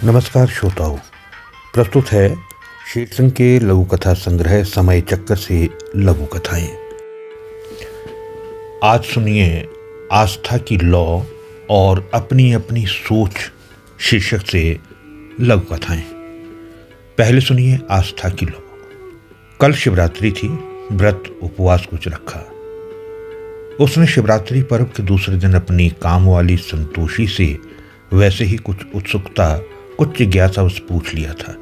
नमस्कार श्रोताओं, प्रस्तुत है शेर सिंह के लघु कथा संग्रह समय चक्कर से लघु कथाएं। आज सुनिए आस्था की लौ और अपनी अपनी सोच शीर्षक से लघु कथाएं। पहले सुनिए आस्था की लौ। कल शिवरात्रि थी, व्रत उपवास कुछ रखा। उसने शिवरात्रि पर्व के दूसरे दिन अपनी काम वाली संतोषी से वैसे ही कुछ उत्सुकता, कुछ जिज्ञासा बस पूछ लिया था।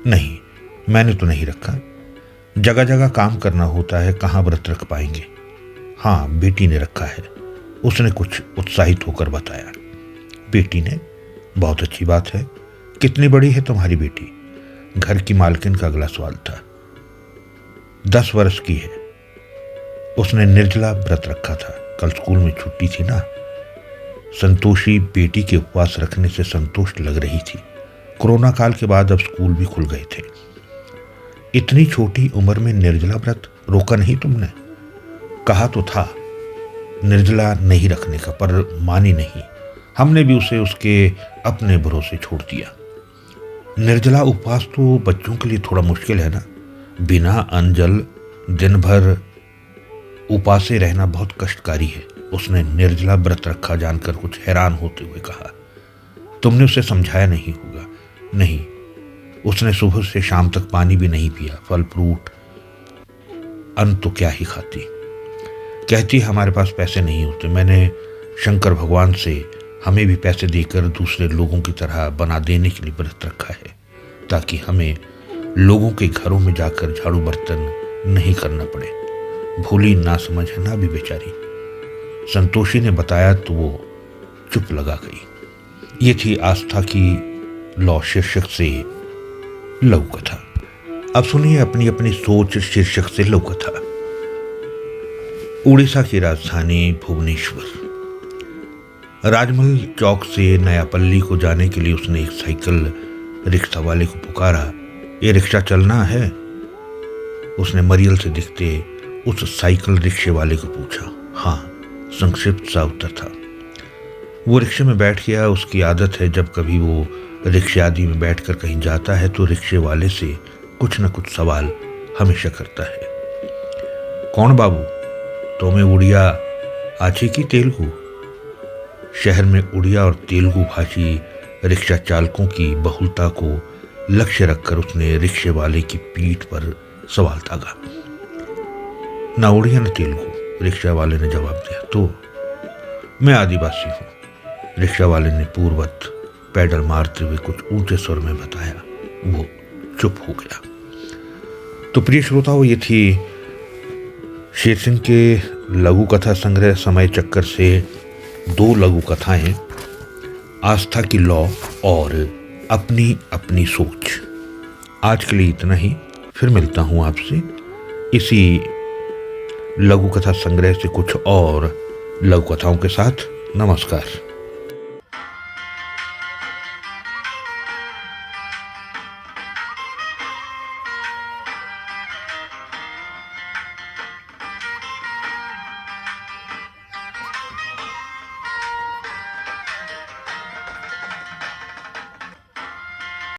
नहीं, मैंने तो नहीं रखा। जगह जगह काम करना होता है, कहाँ व्रत रख पाएंगे। हाँ, बेटी ने रखा है, उसने कुछ उत्साहित होकर बताया। बेटी ने? बहुत अच्छी बात है। कितनी बड़ी है तुम्हारी बेटी? घर की मालकिन का अगला सवाल था। 10 वर्ष की है। उसने निर्जला व्रत रखा था। कल स्कूल में छुट्टी थी ना। संतोषी बेटी के उपवास रखने से संतुष्ट लग रही थी। कोरोना काल के बाद अब स्कूल भी खुल गए थे। इतनी छोटी उम्र में निर्जला व्रत रोका नहीं तुमने? कहा तो था निर्जला नहीं रखने का, पर मानी नहीं। हमने भी उसे उसके अपने भरोसे छोड़ दिया। निर्जला उपवास तो बच्चों के लिए थोड़ा मुश्किल है ना। बिना अन्न जल दिन भर उपासे रहना बहुत कष्टकारी है। उसने निर्जला व्रत रखा जानकर कुछ हैरान होते हुए कहा। तुमने उसे समझाया नहीं होगा? नहीं, उसने सुबह से शाम तक पानी भी नहीं पिया। फल फ्रूट अन्न तो क्या ही खाती। कहती हमारे पास पैसे नहीं होते। मैंने शंकर भगवान से हमें भी पैसे देकर दूसरे लोगों की तरह बना देने के लिए व्रत रखा है, ताकि हमें लोगों के घरों में जाकर झाड़ू बर्तन नहीं करना पड़े। भोली ना समझ है ना भी बेचारी। संतोषी ने बताया तो वो चुप लगा गई। ये थी आस्था की लौ शीर्षक से लघु कथा। अब सुनिए अपनी अपनी सोच शीर्षक से लघु कथा। उड़ीसा की राजधानी भुवनेश्वर। राजमहल चौक से नयापल्ली को जाने के लिए उसने एक साइकिल रिक्शा वाले को पुकारा। ये रिक्शा चलना है? उसने मरियल से दिखते उस साइकिल रिक्शे वाले को पूछा। हाँ, संक्षिप्त सा उत्तर था। वो रिक्शे में बैठ गया। उसकी आदत है, जब कभी वो रिक्शे आदि में बैठकर कहीं जाता है तो रिक्शे वाले से कुछ न कुछ सवाल हमेशा करता है। कौन बाबू, तुम्हें उड़िया आछी की तेलुगु? शहर में उड़िया और तेलुगु भाषी रिक्शा चालकों की बहुलता को लक्ष्य रखकर उसने रिक्शे वाले की पीठ पर सवाल दागा। ना उड़िया न तेलुगु, रिक्शा वाले ने जवाब दिया। तो मैं आदिवासी हूँ, रिक्शा वाले ने पूर्ववत पैडल मारते हुए कुछ ऊंचे स्वर में बताया। वो चुप हो गया। तो प्रिय श्रोताओं, ये थी शेर सिंह के लघु कथा संग्रह समय चक्कर से 2 लघु कथाएं, आस्था की लौ और अपनी अपनी सोच। आज के लिए इतना ही। फिर मिलता हूँ आपसे इसी लघु कथा संग्रह से कुछ और लघु कथाओं के साथ। नमस्कार।